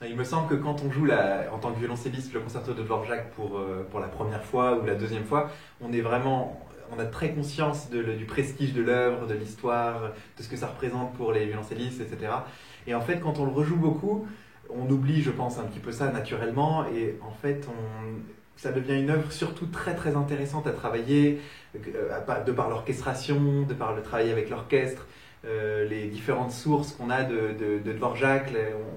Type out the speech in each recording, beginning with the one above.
Il me semble que quand on joue en tant que violoncelliste le concerto de Dvorak pour la première fois ou la deuxième fois, on a très conscience du prestige de l'œuvre, de l'histoire, de ce que ça représente pour les violoncellistes, etc. Et en fait, quand on le rejoue beaucoup, on oublie, je pense, un petit peu ça naturellement. Et en fait, ça devient une œuvre surtout très très intéressante à travailler, de par l'orchestration, de par le travail avec l'orchestre. Les différentes sources qu'on a de Dvorak,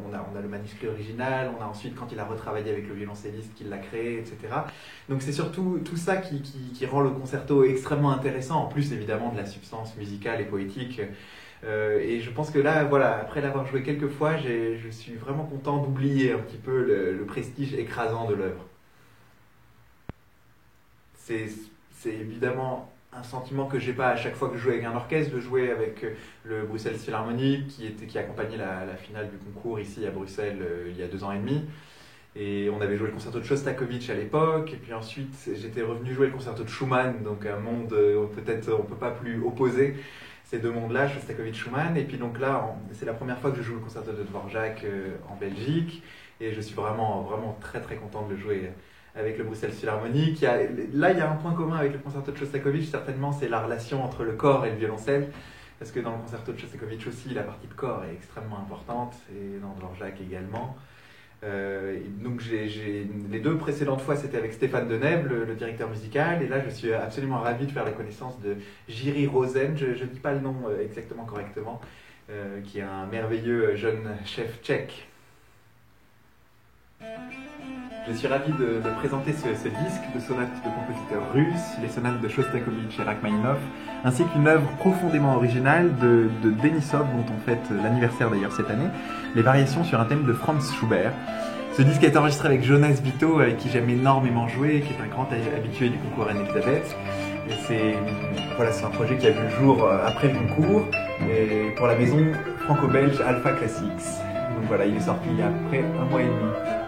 on a le manuscrit original, on a ensuite quand il a retravaillé avec le violoncelliste qui l'a créé, etc. Donc c'est surtout tout ça qui rend le concerto extrêmement intéressant, en plus évidemment de la substance musicale et poétique. Et je pense que là, voilà, après l'avoir joué quelques fois, je suis vraiment content d'oublier un petit peu le prestige écrasant de l'œuvre. C'est évidemment un sentiment que j'ai pas à chaque fois que je joue avec un orchestre, de jouer avec le Bruxelles Philharmonic qui accompagnait la finale du concours ici à Bruxelles il y a 2 ans et demi. Et on avait joué le concerto de Shostakovich à l'époque, et puis ensuite j'étais revenu jouer le concerto de Schumann, donc un monde peut-être on peut pas plus opposer ces deux mondes-là, Shostakovich-Schumann. Et puis donc là, c'est la première fois que je joue le concerto de Dvorak en Belgique, et je suis vraiment, vraiment très très content de le jouer avec le Bruxelles Philharmonic. Là, il y a un point commun avec le concerto de Shostakovich, certainement, c'est la relation entre le corps et le violoncelle, parce que dans le concerto de Shostakovich aussi, la partie de corps est extrêmement importante, et dans Dvorak également. Donc les 2 précédentes fois, c'était avec Stéphane Denève, le directeur musical, et là, je suis absolument ravi de faire la connaissance de Jiří Rosen, je ne dis pas le nom exactement correctement, qui est un merveilleux jeune chef tchèque. Je suis ravi de présenter ce disque de sonates de compositeurs russes, les sonates de Shostakovich et Rachmaninov, ainsi qu'une œuvre profondément originale de Denisov, dont on fête l'anniversaire d'ailleurs cette année, les variations sur un thème de Franz Schubert. Ce disque a été enregistré avec Jonas Vito, avec qui j'aime énormément jouer, qui est un grand habitué du concours Anne-Elisabeth. C'est un projet qui a vu le jour après le concours, et pour la maison franco-belge Alpha Classics. Donc voilà, il est sorti il y a à peu près 1 mois et demi.